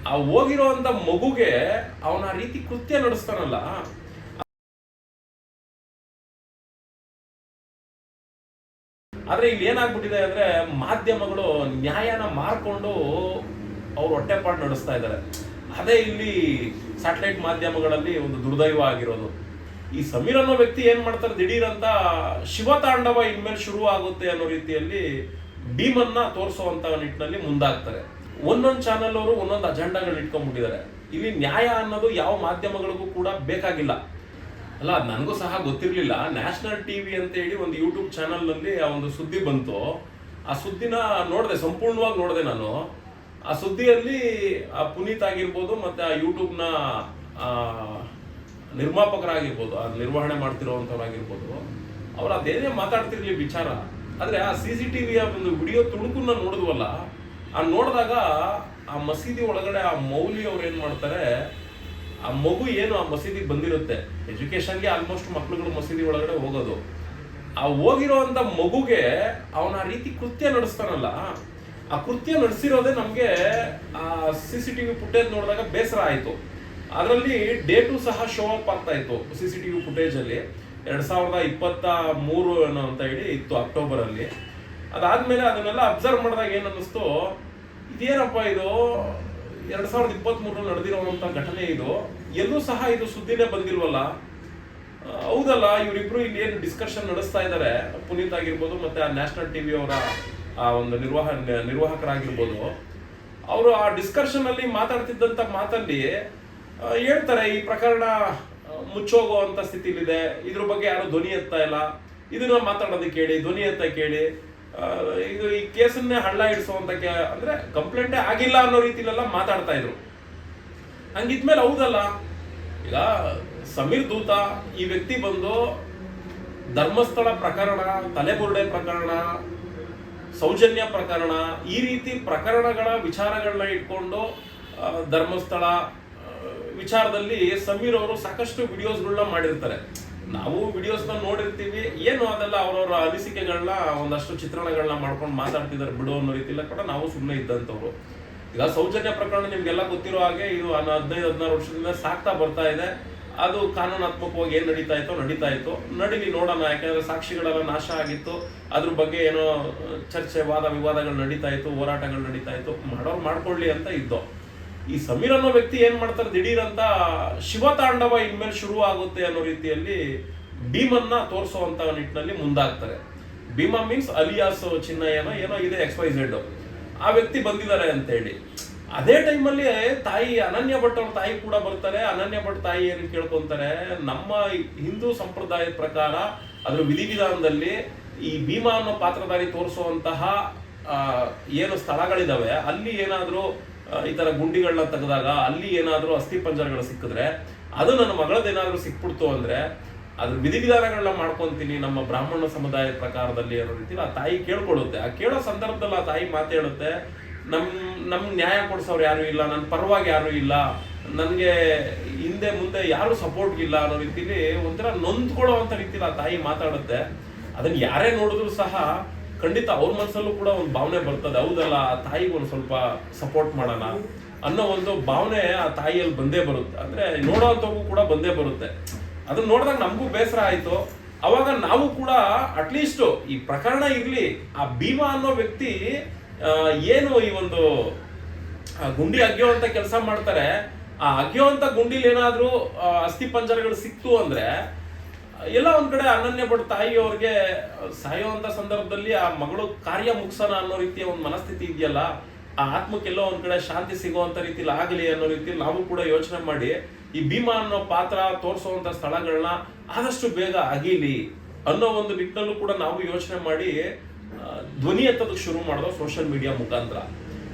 ಆ ಹೋಗಿರೋಂಥ ಮಗುಗೆ ಅವನ ಆ ರೀತಿ ಕೃತ್ಯ ನಡೆಸ್ತಾನಲ್ಲ, ಆದ್ರೆ ಇಲ್ಲಿ ಏನಾಗ್ಬಿಟ್ಟಿದೆ ಅಂದ್ರೆ ಮಾಧ್ಯಮಗಳು ನ್ಯಾಯನ ಮಾರ್ಕೊಂಡು ಅವ್ರು ಹೊಟ್ಟೆಪಾಡು ನಡೆಸ್ತಾ ಇದ್ದಾರೆ. ಅದೇ ಇಲ್ಲಿ ಸ್ಯಾಟಲೈಟ್ ಮಾಧ್ಯಮಗಳಲ್ಲಿ ಒಂದು ದುರ್ದೈವ ಆಗಿರೋದು. ಈ ಸಮೀರ್ ಅನ್ನೋ ವ್ಯಕ್ತಿ ಏನ್ ಮಾಡ್ತಾರೆ, ದಿಢೀರ್ ಅಂತ ಶಿವತಾಂಡವ ಇನ್ಮೇಲೆ ಶುರು ಆಗುತ್ತೆ ಅನ್ನೋ ರೀತಿಯಲ್ಲಿ ಭೀಮನ್ನ ತೋರಿಸುವಂತ ನಿಟ್ಟಿನಲ್ಲಿ ಮುಂದಾಗ್ತಾರೆ. ಒಂದೊಂದು ಚಾನೆಲ್ ಅವರು ಒಂದೊಂದು ಅಜೆಂಡಾಗಳು ಇಟ್ಕೊಂಡ್ಬಿಟ್ಟಿದ್ದಾರೆ. ಇಲ್ಲಿ ನ್ಯಾಯ ಅನ್ನೋದು ಯಾವ ಮಾಧ್ಯಮಗಳಿಗೂ ಕೂಡ ಬೇಕಾಗಿಲ್ಲ. ಅಲ್ಲ, ನನಗೂ ಸಹ ಗೊತ್ತಿರಲಿಲ್ಲ. ನ್ಯಾಷನಲ್ ಟಿವಿ ಅಂತ ಹೇಳಿ ಒಂದು ಯೂಟ್ಯೂಬ್ ಚಾನಲ್ನಲ್ಲಿ ಆ ಒಂದು ಸುದ್ದಿ ಬಂತು. ಆ ಸುದ್ದಿನ ನೋಡಿದೆ, ಸಂಪೂರ್ಣವಾಗಿ ನೋಡಿದೆ ನಾನು. ಆ ಸುದ್ದಿಯಲ್ಲಿ ಆ ಪುನೀತ್ ಆಗಿರ್ಬೋದು ಮತ್ತೆ ಆ ಯೂಟ್ಯೂಬ್ನ ನಿರ್ಮಾಪಕರಾಗಿರ್ಬೋದು, ಆ ನಿರ್ವಹಣೆ ಮಾಡ್ತಿರೋವಂಥವ್ರಾಗಿರ್ಬೋದು, ಅವ್ರು ಅದೇನೇ ಮಾತಾಡ್ತಿರ್ಲಿ ವಿಚಾರ, ಆದರೆ ಆ CCTV ಒಂದು ವಿಡಿಯೋ ತುಣುಕನ್ನ ನೋಡಿದ್ವಲ್ಲ, ಆ ನೋಡಿದಾಗ ಆ ಮಸೀದಿ ಒಳಗಡೆ ಆ ಮೌಲಿ ಅವ್ರು ಏನು ಮಾಡ್ತಾರೆ, ಆ ಮಗು ಏನು ಆ ಮಸೀದಿಗೆ ಬಂದಿರುತ್ತೆ, ಎಜುಕೇಶನ್ಗೆ ಆಲ್ಮೋಸ್ಟ್ ಮಕ್ಳುಗಳು ಮಸೀದಿ ಒಳಗಡೆ ಹೋಗೋದು, ಆ ಹೋಗಿರೋಂಥ ಮಗುಗೆ ಅವನ ಆ ರೀತಿ ಕೃತ್ಯ ನಡೆಸ್ತಾನಲ್ಲ, ಆ ಕೃತ್ಯ ನಡೆಸಿರೋದೇ ನಮಗೆ ಆ CCTV ಫುಟೇಜ್ ನೋಡಿದಾಗ ಬೇಸರ ಆಯಿತು. ಅದರಲ್ಲಿ ಡೇಟು ಸಹ ಶೋ ಅಪ್ ಆಗ್ತಾ ಇತ್ತು CCTV ಫುಟೇಜಲ್ಲಿ. 2023 ಅಂತ ಹೇಳಿ ಇತ್ತು, ಅಕ್ಟೋಬರಲ್ಲಿ. ಅದಾದ್ಮೇಲೆ ಅದನ್ನೆಲ್ಲ ಅಬ್ಸರ್ವ್ ಮಾಡಿದಾಗ ಏನು ಅನ್ನಿಸ್ತು, ಇದೇನಪ್ಪ ಇದು 2023 ನಡೆದಿರುವಂಥ ಘಟನೆ, ಇದು ಎಲ್ಲೂ ಸಹ ಇದು ಸುದ್ದಿನೇ ಬಂದಿಲ್ವಲ್ಲ. ಹೌದಲ್ಲ, ಇವರಿಬ್ರು ಇಲ್ಲಿ ಏನು ಡಿಸ್ಕಷನ್ ನಡೆಸ್ತಾ ಇದ್ದಾರೆ, ಪುನೀತ್ ಆಗಿರ್ಬೋದು ಮತ್ತೆ ಆ ನ್ಯಾಷನಲ್ ಟಿವಿ ಅವರ ಆ ಒಂದು ನಿರ್ವಾಹಕರಾಗಿರ್ಬೋದು, ಅವರು ಆ ಡಿಸ್ಕಷನ್ ಅಲ್ಲಿ ಮಾತಾಡ್ತಿದ್ದಂಥ ಮಾತಲ್ಲಿ ಹೇಳ್ತಾರೆ, ಈ ಪ್ರಕರಣ ಮುಚ್ಚೋಗುವಂಥ ಸ್ಥಿತಿಲಿದೆ, ಇದ್ರ ಬಗ್ಗೆ ಯಾರು ಧ್ವನಿ ಎತ್ತಾ ಇಲ್ಲ, ಇದನ್ನ ಮಾತಾಡೋದಕ್ಕೆ ಕೇಳಿ, ಧ್ವನಿ ಎತ್ತ ಕೇಳಿ, ಇದು ಈ ಕೇಸನ್ನೇ ಹಳ್ಳ ಇಡಿಸುವಂತ ಅಂದ್ರೆ ಕಂಪ್ಲೇಂಟೇ ಆಗಿಲ್ಲ ಅನ್ನೋ ರೀತಿಲೆಲ್ಲ ಮಾತಾಡ್ತಾ ಇದ್ರು. ಹಂಗಿದ್ಮೇಲೆ ಹೌದಲ್ಲ, ಈಗ ಸಮೀರ್ ದೂತ ಈ ವ್ಯಕ್ತಿ ಬಂದು ಧರ್ಮಸ್ಥಳ ಪ್ರಕರಣ, ತಲೆಬುರುಡೆ ಪ್ರಕರಣ, ಸೌಜನ್ಯ ಪ್ರಕರಣ, ಈ ರೀತಿ ಪ್ರಕರಣಗಳ ವಿಚಾರಗಳನ್ನ ಇಟ್ಕೊಂಡು ಧರ್ಮಸ್ಥಳ ವಿಚಾರದಲ್ಲಿ ಸಮೀರ್ ಅವರು ಸಾಕಷ್ಟು ವಿಡಿಯೋಸ್ಗಳನ್ನ ಮಾಡಿರ್ತಾರೆ. ನಾವು ವಿಡಿಯೋಸ್ನ ನೋಡಿರ್ತೀವಿ, ಏನು ಅದೆಲ್ಲ ಅವರವರ ಅನಿಸಿಕೆಗಳನ್ನ ಒಂದಷ್ಟು ಚಿತ್ರಣಗಳನ್ನ ಮಾಡ್ಕೊಂಡು ಮಾತಾಡ್ತಿದ್ದಾರೆ ಬಿಡು ಅನ್ನೋ ರೀತಿಲ್ಲ ಕೂಡ ನಾವು ಸುಮ್ಮನೆ ಇದ್ದಂಥವ್ರು. ಈಗ ಸೌಜನ್ಯ ಪ್ರಕರಣ ನಿಮ್ಗೆಲ್ಲ ಗೊತ್ತಿರೋ ಹಾಗೆ ಇದು 15-16 ವರ್ಷದಿಂದ ಸಾಕ್ತಾ ಬರ್ತಾ ಇದೆ. ಅದು ಕಾನೂನಾತ್ಮಕವಾಗಿ ಏನು ನಡೀತಾ ಇತ್ತು, ನಡೀಲಿ ನೋಡೋಣ. ಯಾಕೆಂದ್ರೆ ಸಾಕ್ಷಿಗಳೆಲ್ಲ ನಾಶ ಆಗಿತ್ತು, ಅದ್ರ ಬಗ್ಗೆ ಏನೋ ಚರ್ಚೆ, ವಾದ ವಿವಾದಗಳು ನಡೀತಾ ಇತ್ತು, ಹೋರಾಟಗಳು ನಡೀತಾ ಇತ್ತು, ಮಾಡೋರು ಮಾಡ್ಕೊಳ್ಳಿ ಅಂತ ಇದ್ದೋ. ಈ ಸಮೀರ್ ಅನ್ನೋ ವ್ಯಕ್ತಿ ಏನ್ ಮಾಡ್ತಾರೆ, ದಿಢೀರ್ ಅಂತ ಶಿವತಾಂಡವ ಇನ್ಮೇಲೆ ಶುರು ಆಗುತ್ತೆ ಅನ್ನೋ ರೀತಿಯಲ್ಲಿ ಭೀಮನ್ನ ತೋರಿಸುವಂತ ನಿಟ್ಟಿನಲ್ಲಿ ಮುಂದಾಗ್ತಾರೆ. ಭೀಮ ಮೀನ್ಸ್ ಅಲಿಯಾಸ್ ಚಿನ್ನಯ್ಯನೋ ಏನೋ ಇದೆ, XYZ ಆ ವ್ಯಕ್ತಿ ಬಂದಿದ್ದಾರೆ ಅಂತ ಹೇಳಿ. ಅದೇ ಟೈಮಲ್ಲಿ ತಾಯಿ ಅನನ್ಯ ಭಟ್ ಅವ್ರ ತಾಯಿ ಕೂಡ ಬರ್ತಾರೆ. ಅನನ್ಯ ಭಟ್ ತಾಯಿ ಏನು ಕೇಳ್ಕೊಂತಾರೆ, ನಮ್ಮ ಹಿಂದೂ ಸಂಪ್ರದಾಯದ ಪ್ರಕಾರ ಅದ್ರ ವಿಧಿವಿಧಾನದಲ್ಲಿ ಈ ಭೀಮ ಅನ್ನೋ ಪಾತ್ರಧಾರಿ ತೋರಿಸುವಂತಹ ಏನು ಸ್ಥಳಗಳಿದಾವೆ, ಅಲ್ಲಿ ಏನಾದ್ರೂ ಈ ತರ ಗುಂಡಿಗಳನ್ನ ತೆಗೆದಾಗ ಅಲ್ಲಿ ಏನಾದ್ರೂ ಅಸ್ಥಿ ಪಂಜರಗಳು ಸಿಕ್ಕಿದ್ರೆ, ಅದು ನನ್ನ ಮಗಳದೇನಾದ್ರೂ ಸಿಕ್ಬಿಡ್ತು ಅಂದ್ರೆ ಅದ್ರ ವಿಧಿವಿಧಾನಗಳನ್ನ ಮಾಡ್ಕೊಂತೀನಿ ನಮ್ಮ ಬ್ರಾಹ್ಮಣ ಸಮುದಾಯದ ಪ್ರಕಾರದಲ್ಲಿ ಅನ್ನೋ ರೀತಿಲಿ ಆ ತಾಯಿ ಕೇಳ್ಕೊಳ್ಳುತ್ತೆ. ಆ ಕೇಳೋ ಸಂದರ್ಭದಲ್ಲಿ ಆ ತಾಯಿ ಮಾತೇಳುತ್ತೆ, ನಮ್ ನ್ಯಾಯ ಕೊಡ್ಸೋರು ಯಾರು ಇಲ್ಲ, ನನ್ನ ಪರವಾಗಿ ಯಾರು ಇಲ್ಲ, ನನಗೆ ಹಿಂದೆ ಮುಂದೆ ಯಾರು ಸಪೋರ್ಟ್ ಇಲ್ಲ ಅನ್ನೋ ರೀತಿಲಿ ಒಂಥರ ನೊಂದ್ಕೊಳ್ಳೋ ಅಂತ ರೀತಿಲಿ ಆ ತಾಯಿ ಮಾತಾಡುತ್ತೆ. ಅದನ್ನ ಯಾರೇ ನೋಡಿದ್ರು ಸಹ ಖಂಡಿತ ಅವ್ರ ಮನಸ್ಸಲ್ಲೂ ಕೂಡ ಒಂದು ಭಾವನೆ ಬರ್ತದೆ, ಹೌದಲ್ಲ ಆ ತಾಯಿಗೆ ಒಂದು ಸ್ವಲ್ಪ ಸಪೋರ್ಟ್ ಮಾಡೋಣ ಅನ್ನೋ ಒಂದು ಭಾವನೆ ಆ ತಾಯಿಯಲ್ಲಿ ಬಂದೇ ಬರುತ್ತೆ. ಅಂದ್ರೆ ನೋಡೋ ಅಂತವೂ ಕೂಡ ಬಂದೇ ಬರುತ್ತೆ. ಅದನ್ನ ನೋಡಿದಾಗ ನಮಗೂ ಬೇಸರ ಆಯ್ತು. ಅವಾಗ ನಾವು ಕೂಡ ಅಟ್ಲೀಸ್ಟ್ ಈ ಪ್ರಕರಣ ಇರ್ಲಿ, ಆ ಭೀಮ ಅನ್ನೋ ವ್ಯಕ್ತಿ ಏನು ಈ ಒಂದು ಗುಂಡಿ ಅಗ್ಯೋಂತ ಕೆಲಸ ಮಾಡ್ತಾರೆ, ಆ ಅಗ್ಯೋಂತ ಗುಂಡಿಲಿ ಏನಾದ್ರೂ ಅಸ್ಥಿ ಪಂಜರಗಳು ಸಿಕ್ತು ಅಂದ್ರೆ ಎಲ್ಲ ಒಂದ್ ಕಡೆ ಅನನ್ಯ ಭಟ್ ತಾಯಿಯವ್ರಿಗೆ ಸಾಯುವಂತ ಸಂದರ್ಭದಲ್ಲಿ ಆ ಮಗಳು ಕಾರ್ಯ ಮುಗಿಸೋಣ ಅನ್ನೋ ರೀತಿಯ ಒಂದು ಮನಸ್ಥಿತಿ ಇದೆಯಲ್ಲ, ಆ ಆತ್ಮಕ್ಕೆಲ್ಲೋ ಒಂದ್ ಕಡೆ ಶಾಂತಿ ಸಿಗುವಂತ ರೀತಿಲಿ ಆಗಲಿ ಅನ್ನೋ ರೀತಿಯಲ್ಲಿ ನಾವು ಕೂಡ ಯೋಚನೆ ಮಾಡಿ ಈ ಭೀಮ ಅನ್ನೋ ಪಾತ್ರ ತೋರಿಸುವಂತ ಸ್ಥಳಗಳನ್ನ ಆದಷ್ಟು ಬೇಗ ಅಗಿಲಿ ಅನ್ನೋ ಒಂದು ನಿಟ್ಟಿನಲ್ಲೂ ಕೂಡ ನಾವು ಯೋಚನೆ ಮಾಡಿ ಧ್ವನಿ ಎತ್ತೋದಕ್ಕೆ ಶುರು ಮಾಡೋದು ಸೋಷಿಯಲ್ ಮೀಡಿಯಾ ಮುಖಾಂತರ.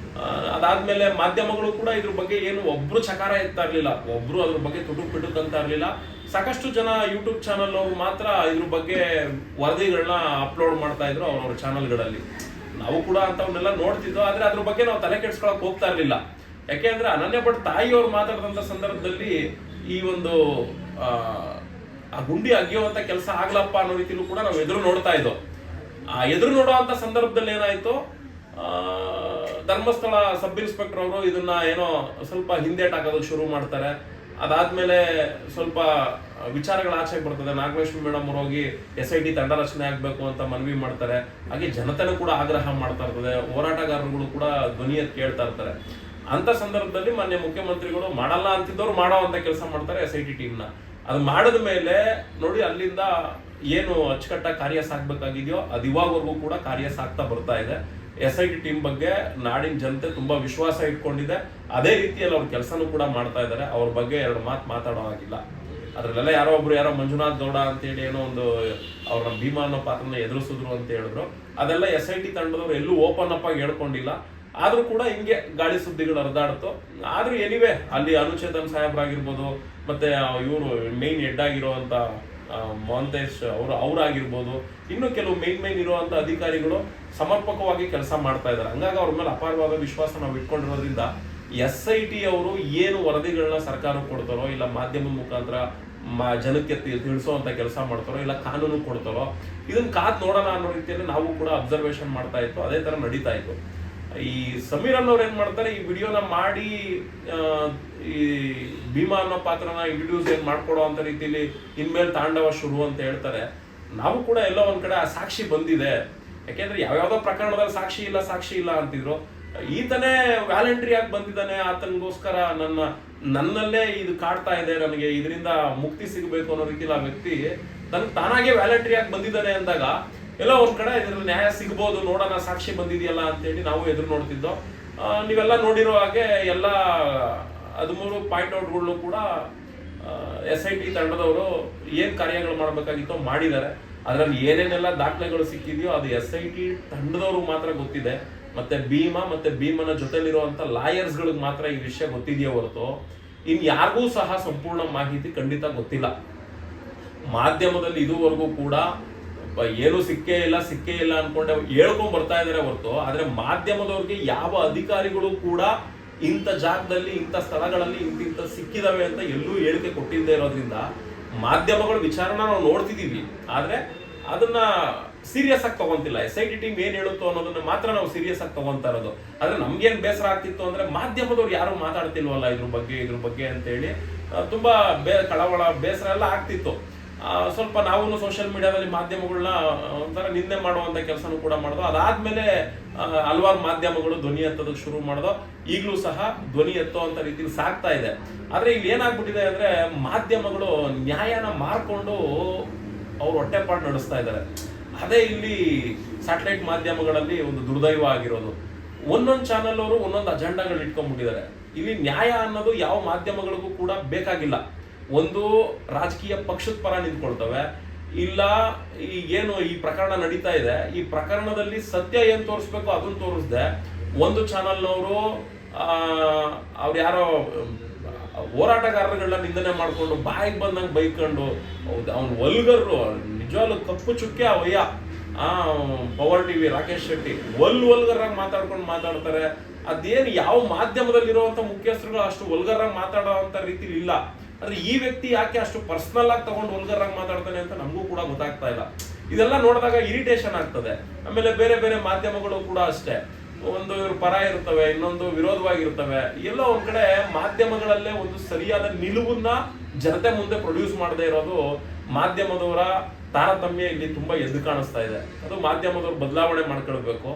ಅದಾದ್ಮೇಲೆ ಮಾಧ್ಯಮಗಳು ಕೂಡ ಇದ್ರ ಬಗ್ಗೆ ಏನು ಒಬ್ರು ಚಕಾರ ಎತ್ತಾ ಇರ್ಲಿಲ್ಲ, ಒಬ್ರು ಅದ್ರ ಬಗ್ಗೆ ತುಟುಕ್ ಅಂತ ಇರ್ಲಿಲ್ಲ. ಸಾಕಷ್ಟು ಜನ ಯೂಟ್ಯೂಬ್ ಚಾನಲ್ ಅವರು ಮಾತ್ರ ಇದ್ರ ಬಗ್ಗೆ ವರದಿಗಳನ್ನ ಅಪ್ಲೋಡ್ ಮಾಡ್ತಾ ಇದ್ರು ಅವ್ರವ್ರ ಚಾನಲ್ಗಳಲ್ಲಿ. ನಾವು ಕೂಡ ಅಂತವನ್ನೆಲ್ಲ ನೋಡ್ತಿದ್ದೋ, ಆದ್ರೆ ಅದ್ರ ಬಗ್ಗೆ ನಾವು ತಲೆ ಕೆಡ್ಸ್ಕೊಳಕ್ ಹೋಗ್ತಾ ಇರ್ಲಿಲ್ಲ. ಯಾಕೆಂದ್ರೆ ಅನನ್ಯ ಭಟ್ ತಾಯಿಯವ್ರು ಮಾತಾಡಿದಂತ ಸಂದರ್ಭದಲ್ಲಿ ಈ ಒಂದು ಆ ಗುಂಡಿ ಅಗಿಯುವಂತ ಕೆಲಸ ಆಗ್ಲಪ್ಪ ಅನ್ನೋ ರೀತಿಲೂ ಕೂಡ ನಾವು ಎದುರು ನೋಡ್ತಾ ಇದ್ದೋ. ಆ ಎದುರು ನೋಡುವಂತ ಸಂದರ್ಭದಲ್ಲಿ ಏನಾಯ್ತು, ಧರ್ಮಸ್ಥಳ ಸಬ್ ಇನ್ಸ್ಪೆಕ್ಟರ್ ಅವರು ಇದನ್ನ ಏನೋ ಸ್ವಲ್ಪ ಹಿಂದೇಟ್ ಹಾಕೋದಕ್ಕೆ ಶುರು ಮಾಡ್ತಾರೆ. ಅದಾದ್ಮೇಲೆ ಸ್ವಲ್ಪ ವಿಚಾರಗಳ ಆಚೆ ಬರ್ತದೆ. ನಾಗಲಕ್ಷ್ಮಿ ಮೇಡಮ್ ಅವರು ಹೋಗಿ SIT ತಂಡ ರಚನೆ ಆಗ್ಬೇಕು ಅಂತ ಮನವಿ ಮಾಡ್ತಾರೆ. ಹಾಗೆ ಜನತೆನೂ ಕೂಡ ಆಗ್ರಹ ಮಾಡ್ತಾ ಇರ್ತದೆ, ಹೋರಾಟಗಾರರುಗಳು ಕೂಡ ಧ್ವನಿ ಎತ್ತಿ ಕೇಳ್ತಾ ಇರ್ತಾರೆ. ಅಂತ ಸಂದರ್ಭದಲ್ಲಿ ಮಾನ್ಯ ಮುಖ್ಯಮಂತ್ರಿಗಳು ಮಾಡಲ್ಲ ಅಂತಿದ್ದವ್ರು ಮಾಡೋ ಅಂತ ಕೆಲಸ ಮಾಡ್ತಾರೆ SIT ಟೀಮ್ನ. ಅದು ಮಾಡಿದ ಮೇಲೆ ನೋಡಿ, ಅಲ್ಲಿಂದ ಏನು ಅಚ್ಚುಕಟ್ಟಾಗಿ ಕಾರ್ಯ ಸಾಕ್ಬೇಕಾಗಿದೆಯೋ ಅದು ಇವಾಗವರೆಗೂ ಕೂಡ ಕಾರ್ಯ ಸಾಕ್ತಾ ಬರ್ತಾ ಇದೆ. SIT ಟೀಮ್ ಬಗ್ಗೆ ನಾಡಿನ ಜನತೆ ತುಂಬಾ ವಿಶ್ವಾಸ ಇಟ್ಕೊಂಡಿದೆ. ಅದೇ ರೀತಿಯಲ್ಲಿ ಅವ್ರ ಕೆಲಸನೂ ಕೂಡ ಮಾಡ್ತಾ ಇದ್ದಾರೆ. ಅವ್ರ ಬಗ್ಗೆ ಎರಡು ಮಾತು ಮಾತಾಡೋ ಆಗಿಲ್ಲ. ಅದ್ರಲ್ಲೆಲ್ಲ ಯಾರೋ ಮಂಜುನಾಥ್ ಗೌಡ ಅಂತೇಳಿ ಏನೋ ಒಂದು ಅವ್ರನ್ನ ಭೀಮಾ ಅನ್ನೋ ಪಾತ್ರನ ಎದುರಿಸಿದ್ರು ಅಂತ ಹೇಳಿದ್ರು. ಅದೆಲ್ಲ SIT ತಂಡದವ್ರು ಎಲ್ಲೂ ಓಪನ್ ಅಪ್ ಆಗಿ ಹೇಳ್ಕೊಂಡಿಲ್ಲ. ಆದ್ರೂ ಕೂಡ ಹಿಂಗೆ ಗಾಳಿ ಸುದ್ದಿಗಳು ಹರಿದಾಡ್ತು. ಆದ್ರೂ ಎನಿವೆ ಅಲ್ಲಿ ಅನುಚೇತನ್ ಸಾಹೇಬ್ರಾಗಿರ್ಬೋದು, ಮತ್ತೆ ಇವರು ಮೇನ್ ಹೆಡ್ ಆಗಿರುವಂತ ಮಹಂತೇಶ್ ಅವರಾಗಿರ್ಬೋದು, ಇನ್ನು ಕೆಲವು ಮೇನ್ ಇರುವಂತ ಅಧಿಕಾರಿಗಳು ಸಮರ್ಪಕವಾಗಿ ಕೆಲಸ ಮಾಡ್ತಾ ಇದ್ದಾರೆ. ಹಂಗಾಗಿ ಅವ್ರ ಮೇಲೆ ಅಪಾರವಾದ ವಿಶ್ವಾಸ ನಾವು ಇಟ್ಕೊಂಡಿರೋದ್ರಿಂದ SIT ಅವರು ಏನು ವರದಿಗಳನ್ನ ಸರ್ಕಾರಕ್ಕೆ ಕೊಡ್ತಾರೋ, ಇಲ್ಲ ಮಾಧ್ಯಮದ ಮುಖಾಂತರ ಜನಕ್ಕೆ ತಿಳಿಸುವಂತ ಕೆಲಸ ಮಾಡ್ತಾರೋ, ಇಲ್ಲ ಕಾನೂನು ಕೊಡ್ತಾರೋ, ಇದನ್ನ ಕಾದ್ ನೋಡೋಣ ಅನ್ನೋ ರೀತಿಯಲ್ಲಿ ನಾವು ಕೂಡ ಅಬ್ಸರ್ವೇಷನ್ ಮಾಡ್ತಾ ಇತ್ತು. ಅದೇ ತರ ನಡೀತಾ ಇತ್ತು. ಈ ಸಮೀರ್ ಅನ್ನೋರು ಏನ್ ಮಾಡ್ತಾರೆ, ಈ ವಿಡಿಯೋನ ಮಾಡಿ ಈ ಭೀಮಾ ಅನ್ನೋ ಪಾತ್ರನ ಇಂಟ್ರೊಡ್ಯೂಸ್ ಮಾಡ್ಕೊಡೋ ಅಂತ ರೀತಿಯಲ್ಲಿ ಇನ್ಮೇಲೆ ತಾಂಡವ ಶುರು ಅಂತ ಹೇಳ್ತಾರೆ. ನಾವು ಕೂಡ ಎಲ್ಲೋ ಒಂದ್ ಕಡೆ ಆ ಸಾಕ್ಷಿ ಬಂದಿದೆ. ಯಾಕೆಂದ್ರೆ ಯಾವ್ಯಾವ್ದೋ ಪ್ರಕರಣದಲ್ಲಿ ಸಾಕ್ಷಿ ಇಲ್ಲ ಅಂತಿದ್ರು. ಈತನೇ ವ್ಯಾಲೆಂಟ್ರಿ ಆಗಿ ಬಂದಿದ್ದಾನೆ, ಆತನಿಗೋಸ್ಕರ ನನ್ನಲ್ಲೇ ಇದು ಕಾಡ್ತಾ ಇದೆ, ನನಗೆ ಇದರಿಂದ ಮುಕ್ತಿ ಸಿಗಬೇಕು ಅನ್ನೋ ರೀತಿಯಲ್ಲಿ ಆ ವ್ಯಕ್ತಿ ತಾನಾಗೆ ವ್ಯಾಲೆಂಟ್ರಿ ಆಗಿ ಬಂದಿದ್ದಾನೆ ಅಂದಾಗ ಎಲ್ಲೋ ಒಂದ್ ಕಡೆ ಇದ್ರಲ್ಲಿ ನ್ಯಾಯ ಸಿಗ್ಬೋದು, ನೋಡೋಣ ಸಾಕ್ಷಿ ಬಂದಿದೆಯಲ್ಲ ಅಂತೇಳಿ ನಾವು ಎದುರು ನೋಡ್ತಿದ್ದೋ. ನೀವೆಲ್ಲ ನೋಡಿರೋ ಹಾಗೆ ಎಲ್ಲ 13 ಪಾಯಿಂಟ್ ಔಟ್ಗಳನ್ನು ಕೂಡ SIT ತಂಡದವರು ಏನ್ ಕಾರ್ಯಗಳು ಮಾಡಬೇಕಾಗಿತ್ತೋ ಮಾಡಿದ್ದಾರೆ. ಅದರಲ್ಲಿ ಏನೇನೆಲ್ಲ ದಾಖಲೆಗಳು ಸಿಕ್ಕಿದೆಯೋ ಅದು SIT ತಂಡದವರು ಮಾತ್ರ ಗೊತ್ತಿದೆ. ಮತ್ತೆ ಭೀಮನ ಜೊತೆಲಿರುವಂತ ಲಾಯರ್ಸ್ ಗಳಿಗೆ ಮಾತ್ರ ಈ ವಿಷಯ ಗೊತ್ತಿದೆಯೋ ಹೊರತು ಇನ್ ಯಾರಿಗೂ ಸಹ ಸಂಪೂರ್ಣ ಮಾಹಿತಿ ಖಂಡಿತ ಗೊತ್ತಿಲ್ಲ. ಮಾಧ್ಯಮದಲ್ಲಿ ಇದುವರೆಗೂ ಕೂಡ ಏನು ಸಿಕ್ಕೇ ಇಲ್ಲ ಅನ್ಕೊಂಡೆ ಹೇಳ್ಕೊಂಡ್ ಬರ್ತಾ ಇದಾರೆ ಹೊರತು, ಆದ್ರೆ ಮಾಧ್ಯಮದವ್ರಿಗೆ ಯಾವ ಅಧಿಕಾರಿಗಳು ಕೂಡ ಇಂಥ ಜಾಗದಲ್ಲಿ, ಇಂಥ ಸ್ಥಳಗಳಲ್ಲಿ ಇಂಥ ಸಿಕ್ಕಿದಾವೆ ಅಂತ ಎಲ್ಲೂ ಹೇಳಿಕೆ ಕೊಟ್ಟಿದ್ದೇ ಇರೋದ್ರಿಂದ ಮಾಧ್ಯಮಗಳ ವಿಚಾರನ ನಾವು ನೋಡ್ತಿದೀವಿ. ಆದ್ರೆ ಅದನ್ನ ಸೀರಿಯಸ್ ಆಗಿ ತಗೊಂತಿಲ್ಲ. SIT ಟೀಮ್ ಏನ್ ಹೇಳುತ್ತೋ ಅನ್ನೋದನ್ನ ಮಾತ್ರ ನಾವು ಸೀರಿಯಸ್ ಆಗಿ ತಗೊಂತಾ ಇರೋದು. ಆದ್ರೆ ನಮ್ಗೇನ್ ಬೇಸರ ಆಗ್ತಿತ್ತು ಅಂದ್ರೆ ಮಾಧ್ಯಮದವ್ರು ಯಾರು ಮಾತಾಡ್ತಿಲ್ವಲ್ಲ ಇದ್ರ ಬಗ್ಗೆ ಅಂತ ಹೇಳಿ ತುಂಬಾ ಕಳವಳ ಬೇಸರ ಎಲ್ಲ ಆಗ್ತಿತ್ತು. ಸ್ವಲ್ಪ ನಾವು ಸೋಷಿಯಲ್ ಮೀಡಿಯಾದಲ್ಲಿ ಮಾಧ್ಯಮಗಳನ್ನ ಒಂಥರ ನಿಂದೆ ಮಾಡುವಂತ ಕೆಲಸನೂ ಕೂಡ ಮಾಡೋದು. ಅದಾದ್ಮೇಲೆ ಹಲವಾರು ಮಾಧ್ಯಮಗಳು ಧ್ವನಿ ಎತ್ತೋದಕ್ಕೆ ಶುರು ಮಾಡೋದು. ಈಗಲೂ ಸಹ ಧ್ವನಿ ಎತ್ತುವಂತ ರೀತಿಯಲ್ಲಿ ಸಾಗ್ತಾ ಇದೆ. ಆದ್ರೆ ಇಲ್ಲಿ ಏನಾಗ್ಬಿಟ್ಟಿದೆ ಅಂದ್ರೆ ಮಾಧ್ಯಮಗಳು ನ್ಯಾಯನ ಮಾರ್ಕೊಂಡು ಅವ್ರು ಹೊಟ್ಟೆಪಾಡು ನಡೆಸ್ತಾ ಇದ್ದಾರೆ. ಅದೇ ಇಲ್ಲಿ ಸ್ಯಾಟಲೈಟ್ ಮಾಧ್ಯಮಗಳಲ್ಲಿ ಒಂದು ದುರ್ದೈವ ಆಗಿರೋದು. ಒಂದೊಂದು ಚಾನಲ್ ಅವರು ಒಂದೊಂದು ಅಜೆಂಡಾಗಳು ಇಟ್ಕೊಂಡ್ಬಿಟ್ಟಿದ್ದಾರೆ. ಇಲ್ಲಿ ನ್ಯಾಯ ಅನ್ನೋದು ಯಾವ ಮಾಧ್ಯಮಗಳಿಗೂ ಕೂಡ ಬೇಕಾಗಿಲ್ಲ. ಒಂದು ರಾಜಕೀಯ ಪಕ್ಷದ ಪರ ನಿಂತ್ಕೊಳ್ತವೆ, ಇಲ್ಲ ಏನು ಈ ಪ್ರಕರಣ ನಡೀತಾ ಇದೆ, ಈ ಪ್ರಕರಣದಲ್ಲಿ ಸತ್ಯ ಏನ್ ತೋರಿಸ್ಬೇಕು ಅದನ್ನ ತೋರಿಸ್ದೆ ಒಂದು ಚಾನಲ್ನವರು ಅವ್ರು ಯಾರೋ ಹೋರಾಟಗಾರರುಗಳನ್ನ ನಿಂದನೆ ಮಾಡ್ಕೊಂಡು ಬಾಯಿಗೆ ಬಂದಂಗೆ ಬೈಕೊಂಡು ಅವ್ನು ವಲ್ಗರ್ರು, ನಿಜವಾಗ್ಲೂ ಕಪ್ಪು ಚುಕ್ಕೆ ಅವಯ್ಯ ಪವರ್ ಟಿವಿ ರಾಕೇಶ್ ಶೆಟ್ಟಿ ವಲ್ಗರಾಗಿ ಮಾತಾಡ್ತಾರೆ. ಅದೇನು ಯಾವ ಮಾಧ್ಯಮದಲ್ಲಿರುವಂತ ಮುಖ್ಯಸ್ಥರುಗಳು ಅಷ್ಟು ವಲ್ಗರಾಗಿ ಮಾತಾಡೋ ಅಂತ ರೀತಿಲಿ ಇಲ್ಲ. ಆದ್ರೆ ಈ ವ್ಯಕ್ತಿ ಯಾಕೆ ಅಷ್ಟು ಪರ್ಸನಲ್ ಆಗಿ ತಗೊಂಡು ವಲ್ಗರಾಗಿ ಮಾತಾಡ್ತಾನೆ ಅಂತ ನಮಗೂ ಕೂಡ ಗೊತ್ತಾಗ್ತಾ ಇಲ್ಲ. ಇದೆಲ್ಲ ನೋಡಿದಾಗ ಇರಿಟೇಷನ್ ಆಗ್ತದೆ. ಆಮೇಲೆ ಬೇರೆ ಮಾಧ್ಯಮಗಳು ಕೂಡ ಅಷ್ಟೇ, ಒಂದು ಇವ್ರ ಪರ ಇರ್ತವೆ, ಇನ್ನೊಂದು ವಿರೋಧವಾಗಿರ್ತವೆ. ಎಲ್ಲೋ ಒಂದ್ ಕಡೆ ಮಾಧ್ಯಮಗಳಲ್ಲೇ ಒಂದು ಸರಿಯಾದ ನಿಲುವನ್ನ ಜನತೆ ಮುಂದೆ ಪ್ರೊಡ್ಯೂಸ್ ಮಾಡದೇ ಇರೋದು ಮಾಧ್ಯಮದವರ ತಾರತಮ್ಯ ಇಲ್ಲಿ ತುಂಬಾ ಎದ್ದು ಕಾಣಿಸ್ತಾ ಇದೆ. ಅದು ಮಾಧ್ಯಮದವ್ರು ಬದಲಾವಣೆ ಮಾಡ್ಕೊಳ್ಬೇಕು.